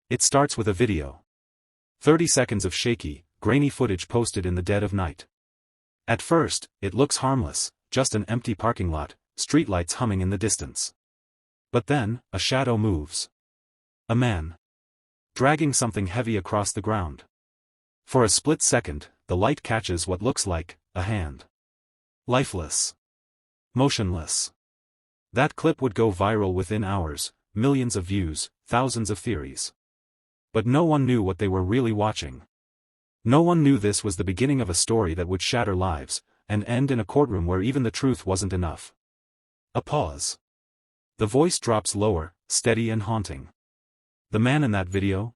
It starts with a video. 30 seconds of shaky, grainy footage posted in the dead of night. At first, it looks harmless, just an empty parking lot, streetlights humming in the distance. But then, a shadow moves. A man. Dragging something heavy across the ground. For a split second, the light catches what looks like a hand. Lifeless. Motionless. That clip would go viral within hours, millions of views, thousands of theories. But no one knew what they were really watching. No one knew this was the beginning of a story that would shatter lives, and end in a courtroom where even the truth wasn't enough. A pause. The voice drops lower, steady and haunting. The man in that video?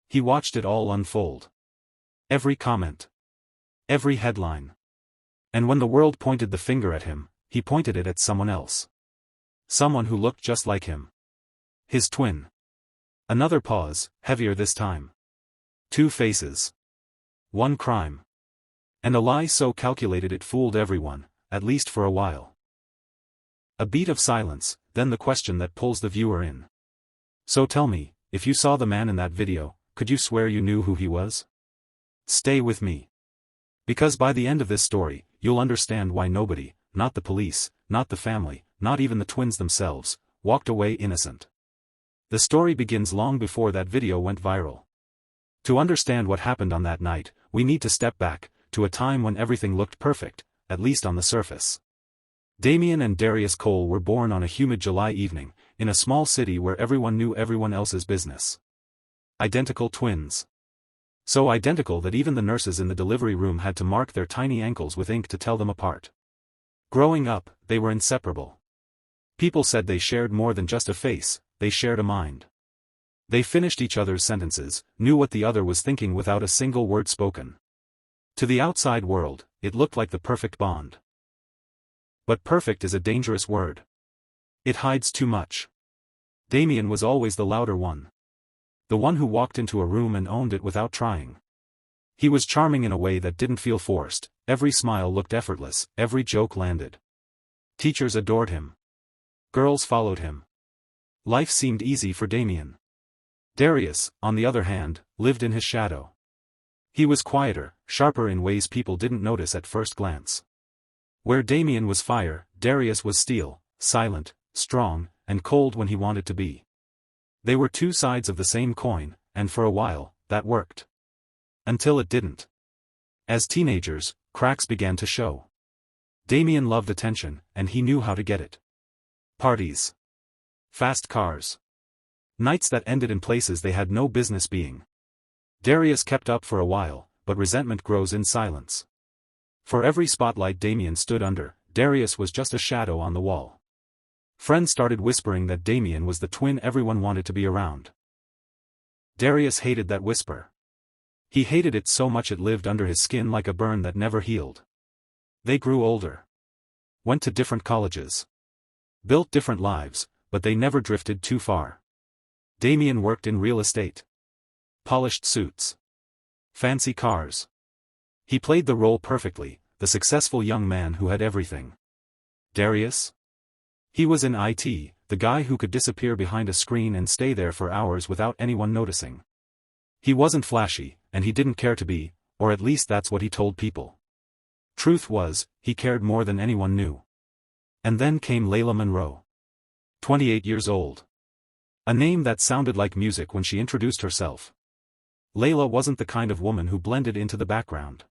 He watched it all unfold. Every comment. Every headline. And when the world pointed the finger at him, he pointed it at someone else. Someone who looked just like him. His twin. Another pause, heavier this time. Two faces. One crime. And a lie so calculated it fooled everyone, at least for a while. A beat of silence, then the question that pulls the viewer in. So tell me, if you saw the man in that video, could you swear you knew who he was? Stay with me. Because by the end of this story, you'll understand why nobody, not the police, not the family, not even the twins themselves, walked away innocent. The story begins long before that video went viral. To understand what happened on that night, we need to step back, to a time when everything looked perfect, at least on the surface. Damien and Darius Cole were born on a humid July evening, in a small city where everyone knew everyone else's business. Identical twins. So identical that even the nurses in the delivery room had to mark their tiny ankles with ink to tell them apart. Growing up, they were inseparable. People said they shared more than just a face, they shared a mind. They finished each other's sentences, knew what the other was thinking without a single word spoken. To the outside world, it looked like the perfect bond. But perfect is a dangerous word. It hides too much. Damien was always the louder one. The one who walked into a room and owned it without trying. He was charming in a way that didn't feel forced, every smile looked effortless, every joke landed. Teachers adored him. Girls followed him. Life seemed easy for Damien. Darius, on the other hand, lived in his shadow. He was quieter, sharper in ways people didn't notice at first glance. Where Damien was fire, Darius was steel, silent, strong, and cold when he wanted to be. They were two sides of the same coin, and for a while, that worked. Until it didn't. As teenagers, cracks began to show. Damien loved attention, and he knew how to get it. Parties. Fast cars. Nights that ended in places they had no business being. Darius kept up for a while, but resentment grows in silence. For every spotlight Damien stood under, Darius was just a shadow on the wall. Friends started whispering that Damien was the twin everyone wanted to be around. Darius hated that whisper. He hated it so much it lived under his skin like a burn that never healed. They grew older. Went to different colleges. Built different lives, but they never drifted too far. Damien worked in real estate. Polished suits. Fancy cars. He played the role perfectly, the successful young man who had everything. Darius? He was in IT, the guy who could disappear behind a screen and stay there for hours without anyone noticing. He wasn't flashy, and he didn't care to be, or at least that's what he told people. Truth was, he cared more than anyone knew. And then came Layla Monroe. 28 years old. A name that sounded like music when she introduced herself. Layla wasn't the kind of woman who blended into the background.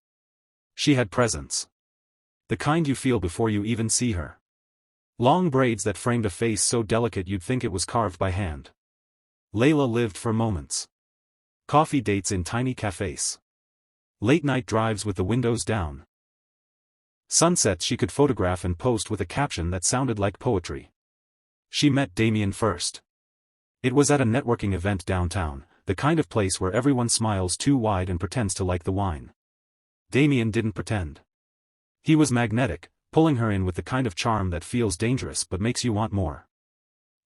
She had presence. The kind you feel before you even see her. Long braids that framed a face so delicate you'd think it was carved by hand. Layla lived for moments. Coffee dates in tiny cafes. Late-night drives with the windows down. Sunsets she could photograph and post with a caption that sounded like poetry. She met Damien first. It was at a networking event downtown, the kind of place where everyone smiles too wide and pretends to like the wine. Damien didn't pretend. He was magnetic, pulling her in with the kind of charm that feels dangerous but makes you want more.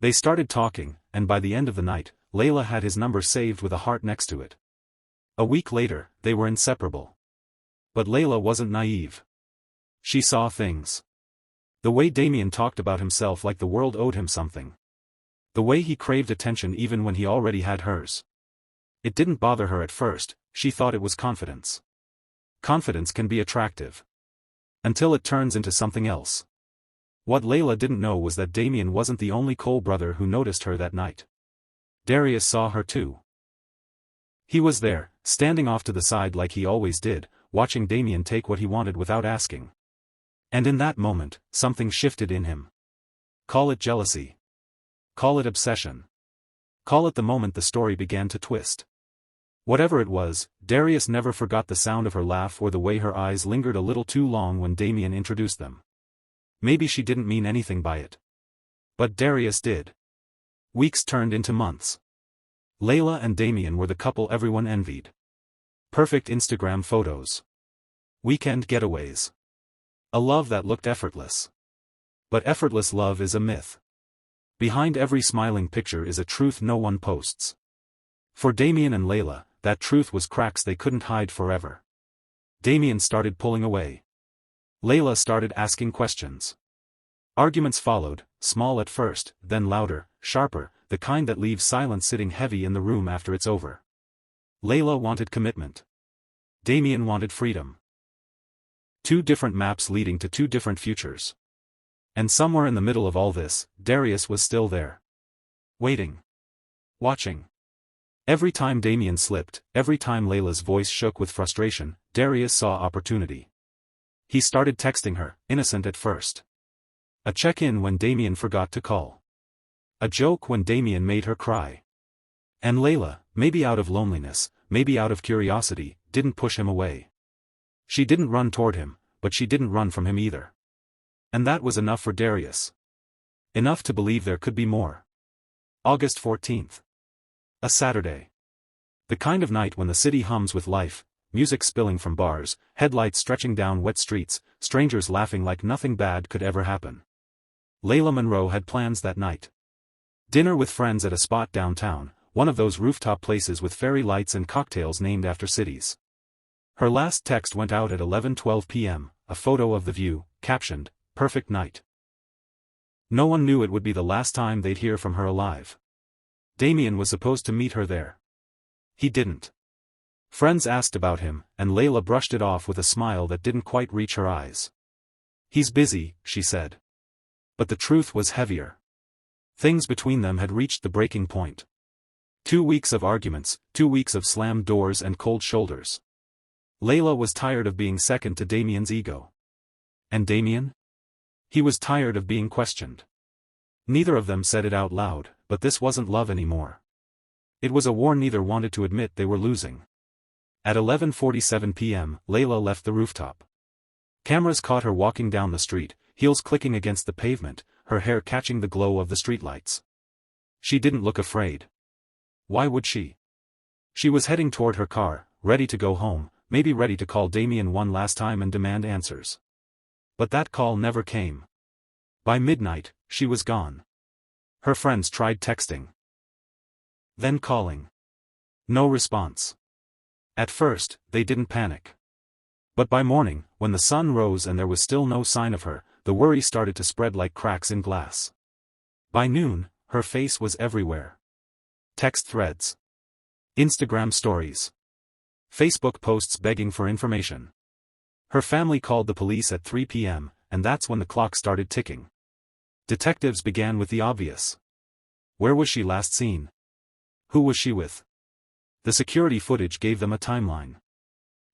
They started talking, and by the end of the night, Layla had his number saved with a heart next to it. A week later, they were inseparable. But Layla wasn't naive. She saw things. The way Damien talked about himself like the world owed him something. The way he craved attention even when he already had hers. It didn't bother her at first, she thought it was confidence. Confidence can be attractive. Until it turns into something else. What Layla didn't know was that Damien wasn't the only Cole brother who noticed her that night. Darius saw her too. He was there, standing off to the side like he always did, watching Damien take what he wanted without asking. And in that moment, something shifted in him. Call it jealousy. Call it obsession. Call it the moment the story began to twist. Whatever it was, Darius never forgot the sound of her laugh or the way her eyes lingered a little too long when Damien introduced them. Maybe she didn't mean anything by it. But Darius did. Weeks turned into months. Layla and Damien were the couple everyone envied. Perfect Instagram photos. Weekend getaways. A love that looked effortless. But effortless love is a myth. Behind every smiling picture is a truth no one posts. For Damien and Layla, that truth was cracks they couldn't hide forever. Damien started pulling away. Layla started asking questions. Arguments followed, small at first, then louder, sharper, the kind that leaves silence sitting heavy in the room after it's over. Layla wanted commitment. Damien wanted freedom. Two different maps leading to two different futures. And somewhere in the middle of all this, Darius was still there. Waiting. Watching. Every time Damien slipped, every time Layla's voice shook with frustration, Darius saw opportunity. He started texting her, innocent at first. A check-in when Damien forgot to call. A joke when Damien made her cry. And Layla, maybe out of loneliness, maybe out of curiosity, didn't push him away. She didn't run toward him, but she didn't run from him either. And that was enough for Darius. Enough to believe there could be more. August 14th. A Saturday. The kind of night when the city hums with life, music spilling from bars, headlights stretching down wet streets, strangers laughing like nothing bad could ever happen. Layla Monroe had plans that night. Dinner with friends at a spot downtown, one of those rooftop places with fairy lights and cocktails named after cities. Her last text went out at 11:12 p.m., a photo of the view, captioned, "Perfect night." No one knew it would be the last time they'd hear from her alive. Damien was supposed to meet her there. He didn't. Friends asked about him, and Layla brushed it off with a smile that didn't quite reach her eyes. "He's busy," she said. But the truth was heavier. Things between them had reached the breaking point. 2 weeks of arguments, 2 weeks of slammed doors and cold shoulders. Layla was tired of being second to Damien's ego. And Damien? He was tired of being questioned. Neither of them said it out loud, but this wasn't love anymore. It was a war neither wanted to admit they were losing. At 11:47 p.m., Layla left the rooftop. Cameras caught her walking down the street, heels clicking against the pavement, her hair catching the glow of the streetlights. She didn't look afraid. Why would she? She was heading toward her car, ready to go home, maybe ready to call Damien one last time and demand answers. But that call never came. By midnight, she was gone. Her friends tried texting. Then calling. No response. At first, they didn't panic. But by morning, when the sun rose and there was still no sign of her, the worry started to spread like cracks in glass. By noon, her face was everywhere. Text threads. Instagram stories. Facebook posts begging for information. Her family called the police at 3 p.m., and that's when the clock started ticking. Detectives began with the obvious. Where was she last seen? Who was she with? The security footage gave them a timeline.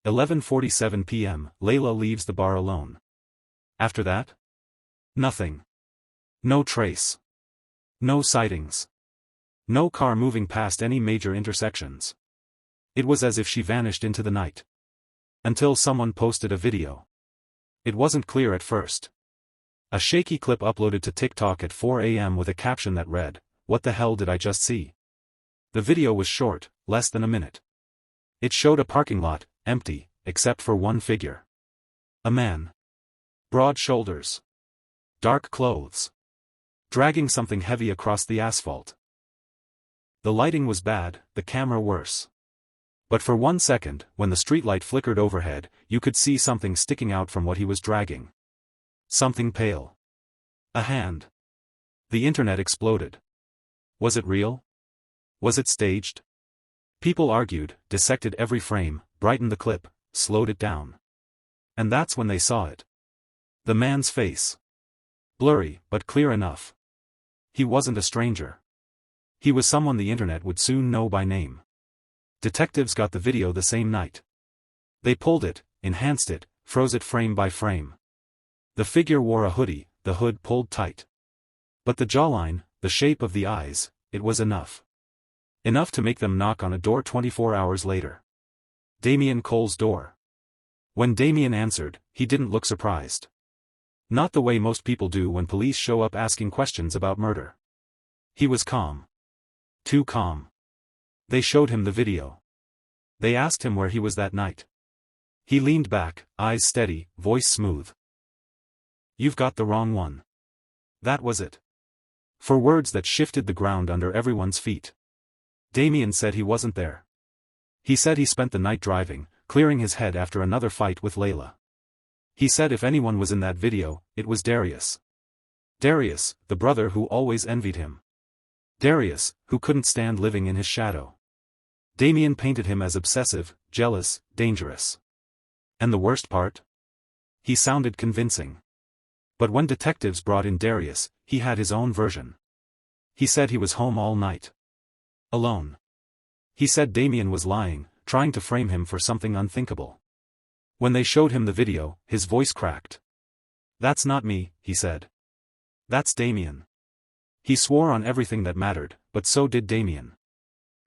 11:47 p.m., Layla leaves the bar alone. After that? Nothing. No trace. No sightings. No car moving past any major intersections. It was as if she vanished into the night. Until someone posted a video. It wasn't clear at first. A shaky clip uploaded to TikTok at 4 a.m. with a caption that read, "What the hell did I just see?" The video was short, less than a minute. It showed a parking lot, empty, except for one figure. A man. Broad shoulders. Dark clothes. Dragging something heavy across the asphalt. The lighting was bad, the camera worse. But for 1 second, when the streetlight flickered overhead, you could see something sticking out from what he was dragging. Something pale. A hand. The internet exploded. Was it real? Was it staged? People argued, dissected every frame, brightened the clip, slowed it down. And that's when they saw it. The man's face. Blurry, but clear enough. He wasn't a stranger. He was someone the internet would soon know by name. Detectives got the video the same night. They pulled it, enhanced it, froze it frame by frame. The figure wore a hoodie, the hood pulled tight. But the jawline, the shape of the eyes, it was enough. Enough to make them knock on a door 24 hours later. Damien Cole's door. When Damien answered, he didn't look surprised. Not the way most people do when police show up asking questions about murder. He was calm. Too calm. They showed him the video. They asked him where he was that night. He leaned back, eyes steady, voice smooth. "You've got the wrong one." That was it. For words that shifted the ground under everyone's feet. Damien said he wasn't there. He said he spent the night driving, clearing his head after another fight with Layla. He said if anyone was in that video, it was Darius. Darius, the brother who always envied him. Darius, who couldn't stand living in his shadow. Damien painted him as obsessive, jealous, dangerous. And the worst part? He sounded convincing. But when detectives brought in Darius, he had his own version. He said he was home all night. Alone. He said Damien was lying, trying to frame him for something unthinkable. When they showed him the video, his voice cracked. "That's not me," he said. "That's Damien." He swore on everything that mattered, but so did Damien.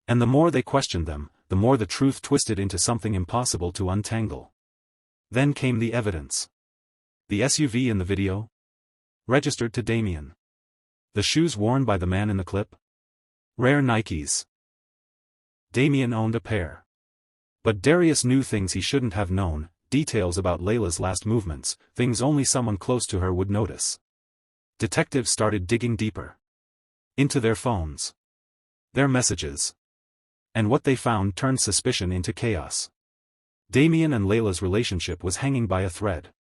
And the more they questioned them, the more the truth twisted into something impossible to untangle. Then came the evidence. The SUV in the video? Registered to Damien. The shoes worn by the man in the clip? Rare Nikes. Damien owned a pair. But Darius knew things he shouldn't have known, details about Layla's last movements, things only someone close to her would notice. Detectives started digging deeper. Into their phones. Their messages. And what they found turned suspicion into chaos. Damien and Layla's relationship was hanging by a thread.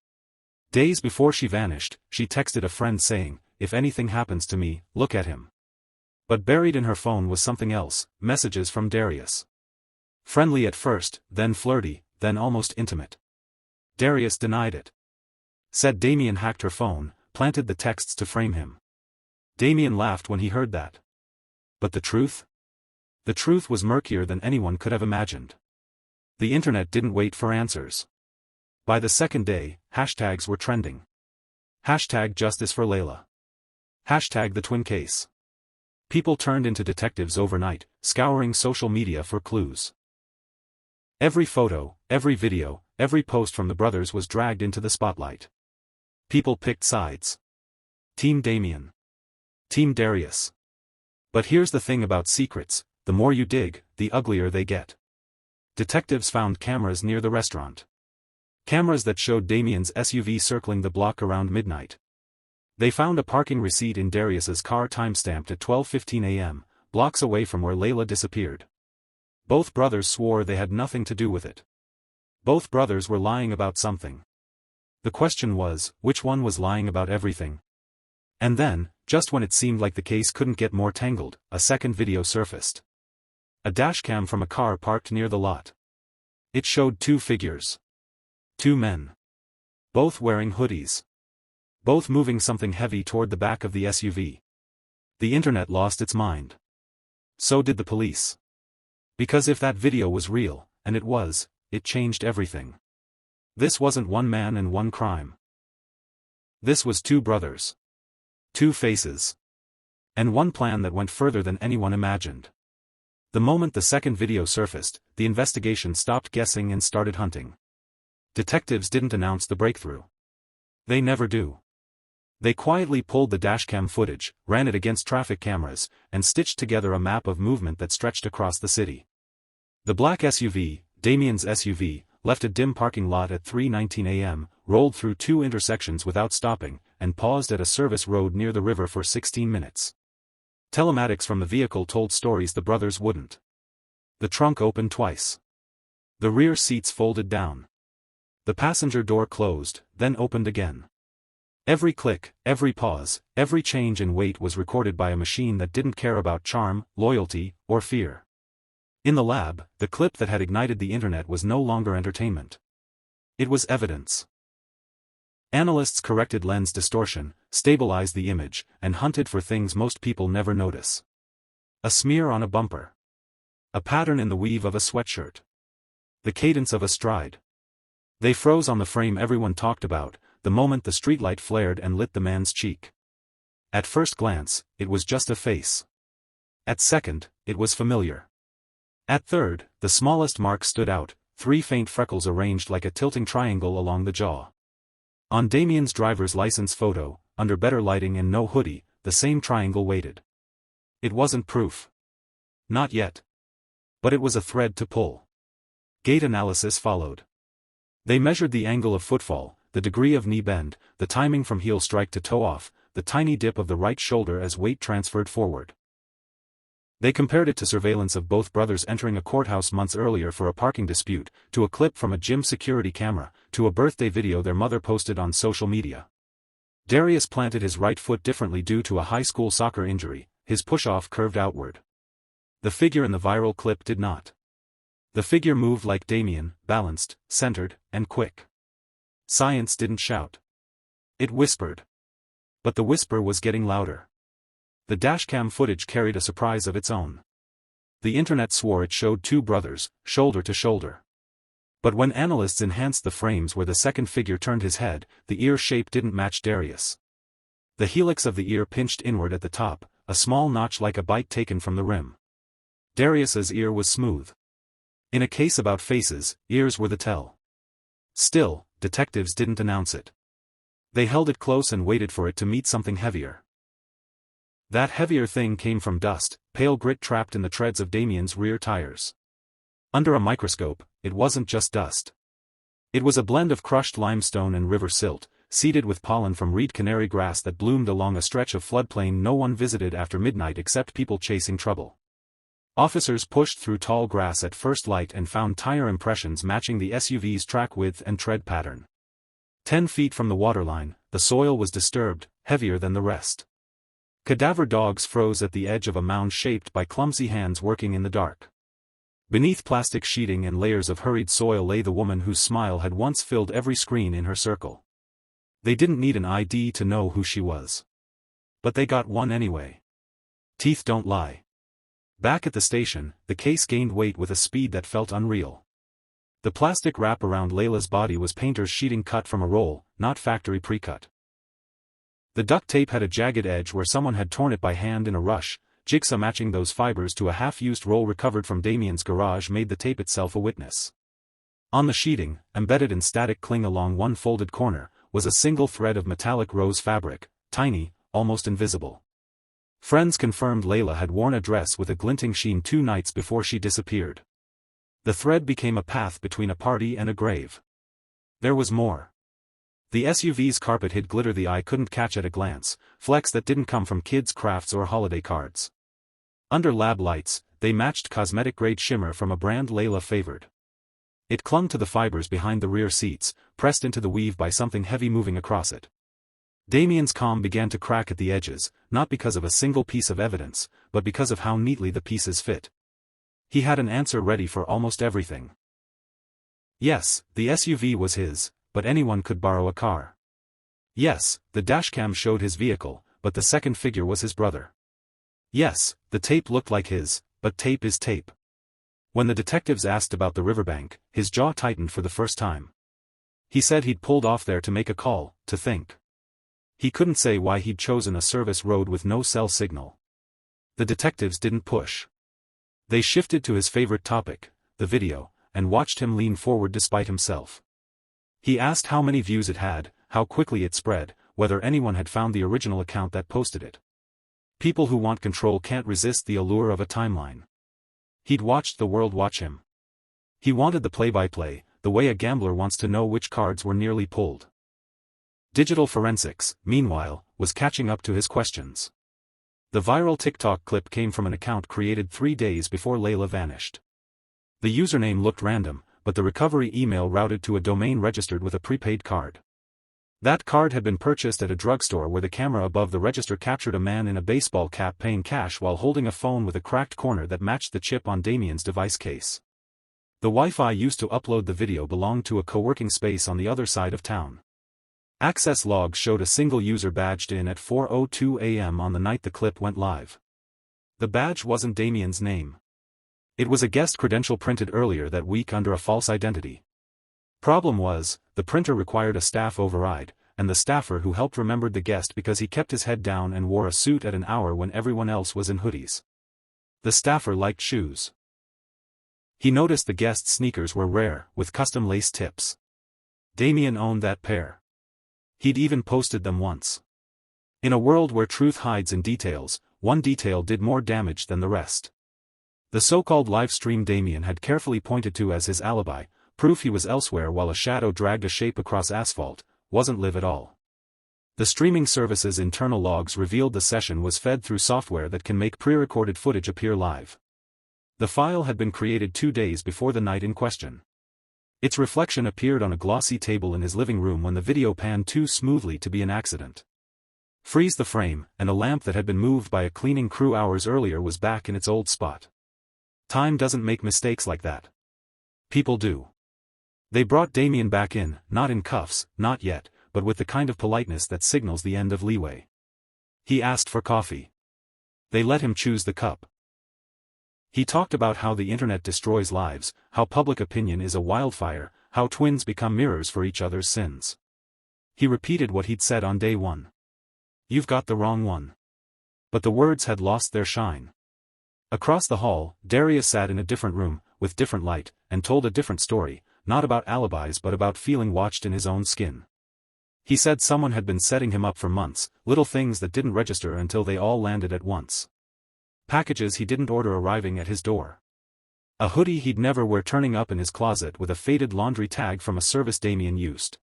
Days before she vanished, she texted a friend saying, "If anything happens to me, look at him." But buried in her phone was something else, messages from Darius. Friendly at first, then flirty, then almost intimate. Darius denied it. Said Damien hacked her phone, planted the texts to frame him. Damien laughed when he heard that. But the truth? The truth was murkier than anyone could have imagined. The internet didn't wait for answers. By the second day, hashtags were trending. Hashtag justice for Layla. Hashtag the twin case. People turned into detectives overnight, scouring social media for clues. Every photo, every video, every post from the brothers was dragged into the spotlight. People picked sides. Team Damien. Team Darius. But here's the thing about secrets, the more you dig, the uglier they get. Detectives found cameras near the restaurant. Cameras that showed Damien's SUV circling the block around midnight. They found a parking receipt in Darius's car timestamped at 12:15 a.m., blocks away from where Layla disappeared. Both brothers swore they had nothing to do with it. Both brothers were lying about something. The question was, which one was lying about everything? And then, just when it seemed like the case couldn't get more tangled, a second video surfaced. A dashcam from a car parked near the lot. It showed two figures. Two men. Both wearing hoodies. Both moving something heavy toward the back of the SUV. The internet lost its mind. So did the police. Because if that video was real, and it was, it changed everything. This wasn't one man and one crime. This was two brothers. Two faces. And one plan that went further than anyone imagined. The moment the second video surfaced, the investigation stopped guessing and started hunting. Detectives didn't announce the breakthrough. They never do. They quietly pulled the dashcam footage, ran it against traffic cameras, and stitched together a map of movement that stretched across the city. The black SUV, Damien's SUV, left a dim parking lot at 3:19 a.m., rolled through two intersections without stopping, and paused at a service road near the river for 16 minutes. Telematics from the vehicle told stories the brothers wouldn't. The trunk opened twice. The rear seats folded down. The passenger door closed, then opened again. Every click, every pause, every change in weight was recorded by a machine that didn't care about charm, loyalty, or fear. In the lab, the clip that had ignited the internet was no longer entertainment. It was evidence. Analysts corrected lens distortion, stabilized the image, and hunted for things most people never notice. A smear on a bumper. A pattern in the weave of a sweatshirt. The cadence of a stride. They froze on the frame everyone talked about, the moment the streetlight flared and lit the man's cheek. At first glance, it was just a face. At second, it was familiar. At third, the smallest mark stood out, 3 faint freckles arranged like a tilting triangle along the jaw. On Damien's driver's license photo, under better lighting and no hoodie, the same triangle waited. It wasn't proof. Not yet. But it was a thread to pull. Gait analysis followed. They measured the angle of footfall, the degree of knee bend, the timing from heel strike to toe off, the tiny dip of the right shoulder as weight transferred forward. They compared it to surveillance of both brothers entering a courthouse months earlier for a parking dispute, to a clip from a gym security camera, to a birthday video their mother posted on social media. Darius planted his right foot differently due to a high school soccer injury, his push-off curved outward. The figure in the viral clip did not. The figure moved like Damien, balanced, centered, and quick. Science didn't shout. It whispered. But the whisper was getting louder. The dashcam footage carried a surprise of its own. The internet swore it showed 2 brothers, shoulder to shoulder. But when analysts enhanced the frames where the second figure turned his head, the ear shape didn't match Darius. The helix of the ear pinched inward at the top, a small notch like a bite taken from the rim. Darius's ear was smooth. In a case about faces, ears were the tell. Still, detectives didn't announce it. They held it close and waited for it to meet something heavier. That heavier thing came from dust, pale grit trapped in the treads of Damien's rear tires. Under a microscope, it wasn't just dust. It was a blend of crushed limestone and river silt, seeded with pollen from reed canary grass that bloomed along a stretch of floodplain no one visited after midnight except people chasing trouble. Officers pushed through tall grass at first light and found tire impressions matching the SUV's track width and tread pattern. 10 feet from the waterline, the soil was disturbed, heavier than the rest. Cadaver dogs froze at the edge of a mound shaped by clumsy hands working in the dark. Beneath plastic sheeting and layers of hurried soil lay the woman whose smile had once filled every screen in her circle. They didn't need an ID to know who she was. But they got one anyway. Teeth don't lie. Back at the station, the case gained weight with a speed that felt unreal. The plastic wrap around Layla's body was painter's sheeting cut from a roll, not factory pre-cut. The duct tape had a jagged edge where someone had torn it by hand in a rush. Jigsaw matching those fibers to a half-used roll recovered from Damien's garage made the tape itself a witness. On the sheeting, embedded in static cling along one folded corner, was a single thread of metallic rose fabric, tiny, almost invisible. Friends confirmed Layla had worn a dress with a glinting sheen 2 nights before she disappeared. The thread became a path between a party and a grave. There was more. The SUV's carpet hid glitter the eye couldn't catch at a glance, flecks that didn't come from kids' crafts or holiday cards. Under lab lights, they matched cosmetic-grade shimmer from a brand Layla favored. It clung to the fibers behind the rear seats, pressed into the weave by something heavy moving across it. Damien's calm began to crack at the edges, not because of a single piece of evidence, but because of how neatly the pieces fit. He had an answer ready for almost everything. Yes, the SUV was his, but anyone could borrow a car. Yes, the dashcam showed his vehicle, but the second figure was his brother. Yes, the tape looked like his, but tape is tape. When the detectives asked about the riverbank, his jaw tightened for the first time. He said he'd pulled off there to make a call, to think. He couldn't say why he'd chosen a service road with no cell signal. The detectives didn't push. They shifted to his favorite topic, the video, and watched him lean forward despite himself. He asked how many views it had, how quickly it spread, whether anyone had found the original account that posted it. People who want control can't resist the allure of a timeline. He'd watched the world watch him. He wanted the play-by-play, the way a gambler wants to know which cards were nearly pulled. Digital forensics, meanwhile, was catching up to his questions. The viral TikTok clip came from an account created 3 days before Layla vanished. The username looked random, but the recovery email routed to a domain registered with a prepaid card. That card had been purchased at a drugstore where the camera above the register captured a man in a baseball cap paying cash while holding a phone with a cracked corner that matched the chip on Damien's device case. The Wi-Fi used to upload the video belonged to a co-working space on the other side of town. Access logs showed a single user badged in at 4:02 a.m. on the night the clip went live. The badge wasn't Damien's name. It was a guest credential printed earlier that week under a false identity. Problem was, the printer required a staff override, and the staffer who helped remembered the guest because he kept his head down and wore a suit at an hour when everyone else was in hoodies. The staffer liked shoes. He noticed the guest's sneakers were rare, with custom lace tips. Damien owned that pair. He'd even posted them once. In a world where truth hides in details, one detail did more damage than the rest. The so-called live stream Damien had carefully pointed to as his alibi, proof he was elsewhere while a shadow dragged a shape across asphalt, wasn't live at all. The streaming service's internal logs revealed the session was fed through software that can make pre-recorded footage appear live. The file had been created 2 days before the night in question. Its reflection appeared on a glossy table in his living room when the video panned too smoothly to be an accident. Freeze the frame, and a lamp that had been moved by a cleaning crew hours earlier was back in its old spot. Time doesn't make mistakes like that. People do. They brought Damien back in, not in cuffs, not yet, but with the kind of politeness that signals the end of leeway. He asked for coffee. They let him choose the cup. He talked about how the internet destroys lives, how public opinion is a wildfire, how twins become mirrors for each other's sins. He repeated what he'd said on day one. You've got the wrong one. But the words had lost their shine. Across the hall, Darius sat in a different room, with different light, and told a different story, not about alibis but about feeling watched in his own skin. He said someone had been setting him up for months, little things that didn't register until they all landed at once. Packages he didn't order arriving at his door. A hoodie he'd never wear turning up in his closet with a faded laundry tag from a service Damien used.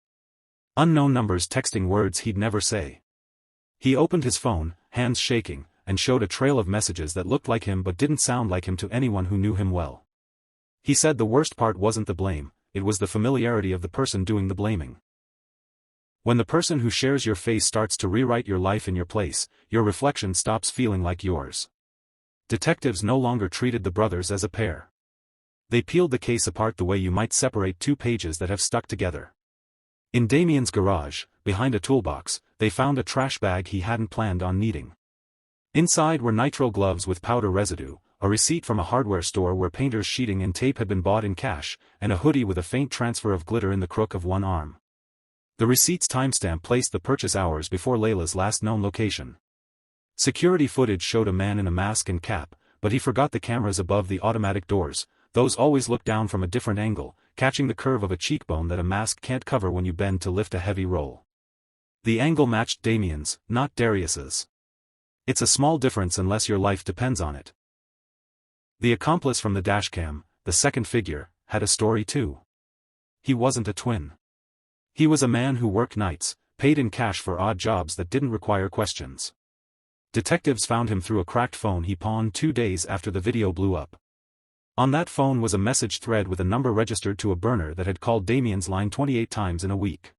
Unknown numbers texting words he'd never say. He opened his phone, hands shaking, and showed a trail of messages that looked like him but didn't sound like him to anyone who knew him well. He said the worst part wasn't the blame, it was the familiarity of the person doing the blaming. When the person who shares your face starts to rewrite your life in your place, your reflection stops feeling like yours. Detectives no longer treated the brothers as a pair. They peeled the case apart the way you might separate two pages that have stuck together. In Damien's garage, behind a toolbox, they found a trash bag he hadn't planned on needing. Inside were nitrile gloves with powder residue, a receipt from a hardware store where painter's sheeting and tape had been bought in cash, and a hoodie with a faint transfer of glitter in the crook of one arm. The receipt's timestamp placed the purchase hours before Layla's last known location. Security footage showed a man in a mask and cap, but he forgot the cameras above the automatic doors. Those always look down from a different angle, catching the curve of a cheekbone that a mask can't cover when you bend to lift a heavy roll. The angle matched Damien's, not Darius's. It's a small difference unless your life depends on it. The accomplice from the dashcam, the second figure, had a story too. He wasn't a twin. He was a man who worked nights, paid in cash for odd jobs that didn't require questions. Detectives found him through a cracked phone he pawned 2 days after the video blew up. On that phone was a message thread with a number registered to a burner that had called Damien's line 28 times in a week.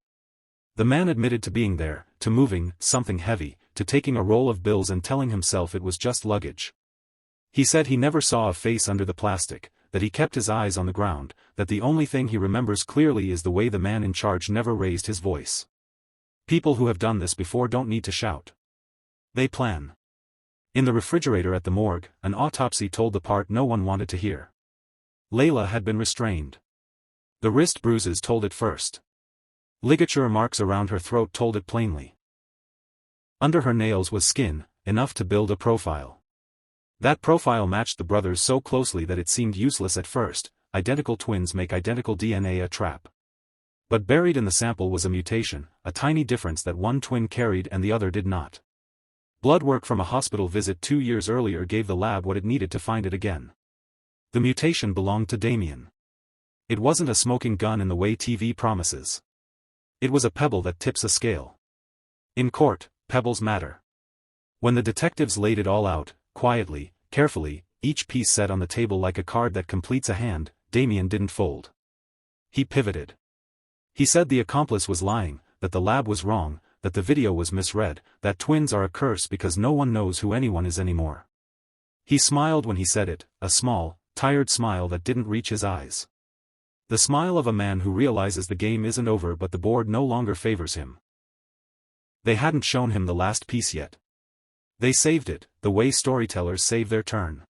The man admitted to being there, to moving something heavy, to taking a roll of bills and telling himself it was just luggage. He said he never saw a face under the plastic, that he kept his eyes on the ground, that the only thing he remembers clearly is the way the man in charge never raised his voice. People who have done this before don't need to shout. They plan. In the refrigerator at the morgue, an autopsy told the part no one wanted to hear. Layla had been restrained. The wrist bruises told it first. Ligature marks around her throat told it plainly. Under her nails was skin, enough to build a profile. That profile matched the brothers so closely that it seemed useless at first. Identical twins make identical DNA a trap. But buried in the sample was a mutation, a tiny difference that one twin carried and the other did not. Blood work from a hospital visit 2 years earlier gave the lab what it needed to find it again. The mutation belonged to Damien. It wasn't a smoking gun in the way TV promises. It was a pebble that tips a scale. In court, pebbles matter. When the detectives laid it all out, quietly, carefully, each piece set on the table like a card that completes a hand, Damien didn't fold. He pivoted. He said the accomplice was lying, that the lab was wrong, that the video was misread, that twins are a curse because no one knows who anyone is anymore. He smiled when he said it, a small, tired smile that didn't reach his eyes. The smile of a man who realizes the game isn't over but the board no longer favors him. They hadn't shown him the last piece yet. They saved it, the way storytellers save their turn.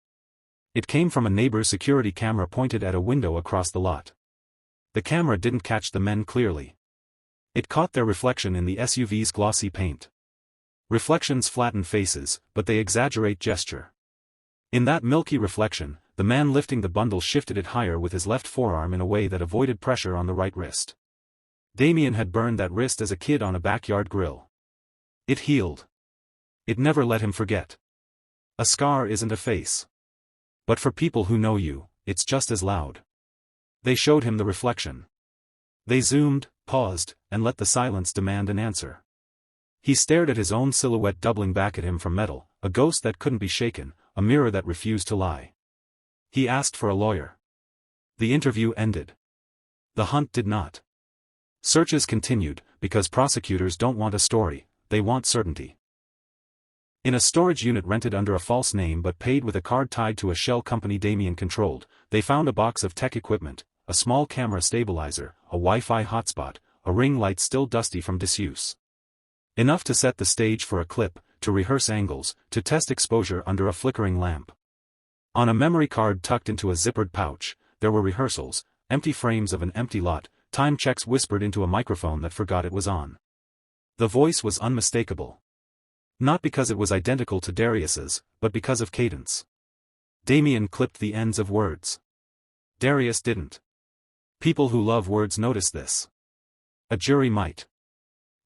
It came from a neighbor's security camera pointed at a window across the lot. The camera didn't catch the men clearly. It caught their reflection in the SUV's glossy paint. Reflections flatten faces, but they exaggerate gesture. In that milky reflection, the man lifting the bundle shifted it higher with his left forearm in a way that avoided pressure on the right wrist. Damien had burned that wrist as a kid on a backyard grill. It healed. It never let him forget. A scar isn't a face. But for people who know you, it's just as loud. They showed him the reflection. They zoomed, paused, and let the silence demand an answer. He stared at his own silhouette doubling back at him from metal, a ghost that couldn't be shaken, a mirror that refused to lie. He asked for a lawyer. The interview ended. The hunt did not. Searches continued, because prosecutors don't want a story, they want certainty. In a storage unit rented under a false name but paid with a card tied to a shell company Damien controlled, they found a box of tech equipment, a small camera stabilizer, a Wi-Fi hotspot, a ring light still dusty from disuse. Enough to set the stage for a clip, to rehearse angles, to test exposure under a flickering lamp. On a memory card tucked into a zippered pouch, there were rehearsals, empty frames of an empty lot, time checks whispered into a microphone that forgot it was on. The voice was unmistakable. Not because it was identical to Darius's, but because of cadence. Damien clipped the ends of words. Darius didn't. People who love words notice this. A jury might.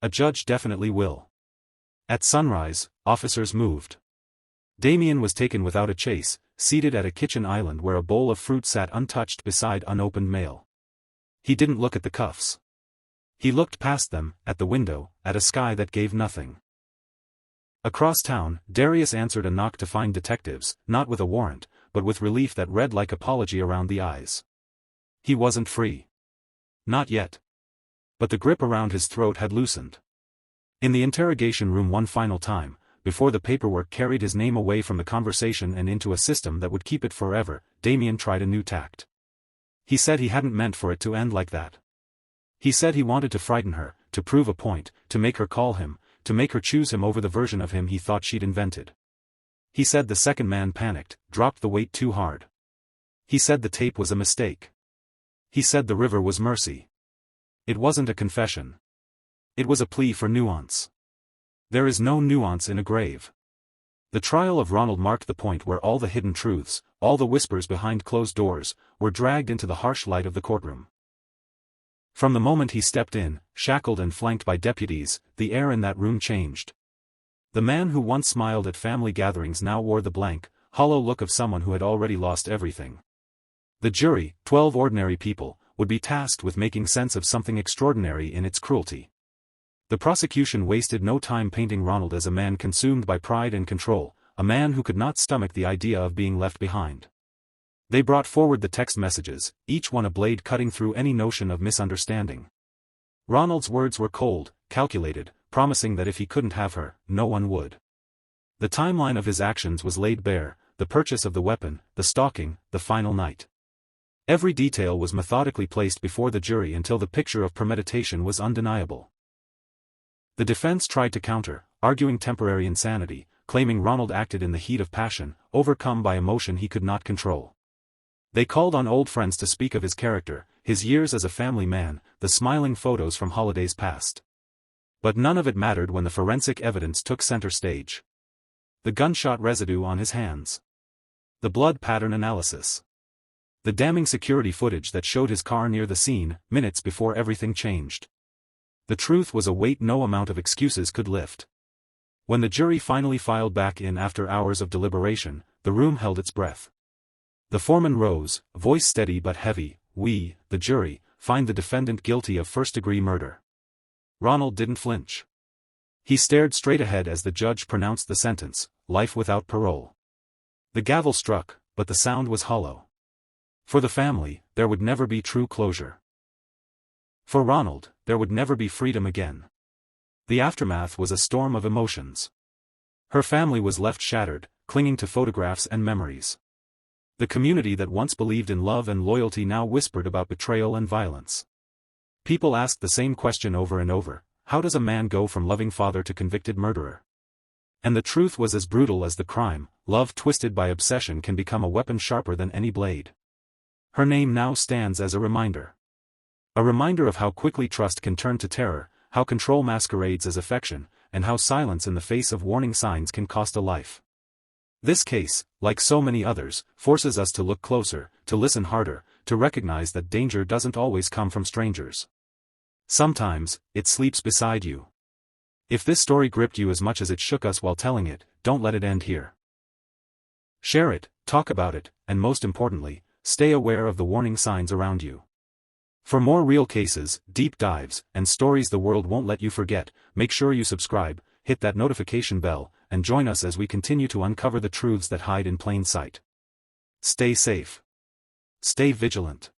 A judge definitely will. At sunrise, officers moved. Damien was taken without a chase, seated at a kitchen island where a bowl of fruit sat untouched beside unopened mail. He didn't look at the cuffs. He looked past them, at the window, at a sky that gave nothing. Across town, Darius answered a knock to find detectives, not with a warrant, but with relief that read like apology around the eyes. He wasn't free. Not yet. But the grip around his throat had loosened. In the interrogation room one final time, before the paperwork carried his name away from the conversation and into a system that would keep it forever, Damien tried a new tact. He said he hadn't meant for it to end like that. He said he wanted to frighten her, to prove a point, to make her call him, to make her choose him over the version of him he thought she'd invented. He said the second man panicked, dropped the weight too hard. He said the tape was a mistake. He said the river was mercy. It wasn't a confession. It was a plea for nuance. There is no nuance in a grave. The trial of Ronald marked the point where all the hidden truths, all the whispers behind closed doors, were dragged into the harsh light of the courtroom. From the moment he stepped in, shackled and flanked by deputies, the air in that room changed. The man who once smiled at family gatherings now wore the blank, hollow look of someone who had already lost everything. The jury, 12 ordinary people, would be tasked with making sense of something extraordinary in its cruelty. The prosecution wasted no time painting Ronald as a man consumed by pride and control, a man who could not stomach the idea of being left behind. They brought forward the text messages, each one a blade cutting through any notion of misunderstanding. Ronald's words were cold, calculated, promising that if he couldn't have her, no one would. The timeline of his actions was laid bare, the purchase of the weapon, the stalking, the final night. Every detail was methodically placed before the jury until the picture of premeditation was undeniable. The defense tried to counter, arguing temporary insanity, claiming Ronald acted in the heat of passion, overcome by emotion he could not control. They called on old friends to speak of his character, his years as a family man, the smiling photos from holidays past. But none of it mattered when the forensic evidence took center stage. The gunshot residue on his hands. The blood pattern analysis. The damning security footage that showed his car near the scene, minutes before everything changed. The truth was a weight no amount of excuses could lift. When the jury finally filed back in after hours of deliberation, the room held its breath. The foreman rose, voice steady but heavy. "We, the jury, find the defendant guilty of first-degree murder." Ronald didn't flinch. He stared straight ahead as the judge pronounced the sentence, life without parole. The gavel struck, but the sound was hollow. For the family, there would never be true closure. For Ronald, there would never be freedom again. The aftermath was a storm of emotions. Her family was left shattered, clinging to photographs and memories. The community that once believed in love and loyalty now whispered about betrayal and violence. People asked the same question over and over: how does a man go from loving father to convicted murderer? And the truth was as brutal as the crime: love twisted by obsession can become a weapon sharper than any blade. Her name now stands as a reminder. A reminder of how quickly trust can turn to terror, how control masquerades as affection, and how silence in the face of warning signs can cost a life. This case, like so many others, forces us to look closer, to listen harder, to recognize that danger doesn't always come from strangers. Sometimes, it sleeps beside you. If this story gripped you as much as it shook us while telling it, don't let it end here. Share it, talk about it, and most importantly, stay aware of the warning signs around you. For more real cases, deep dives, and stories the world won't let you forget, make sure you subscribe, hit that notification bell, and join us as we continue to uncover the truths that hide in plain sight. Stay safe. Stay vigilant.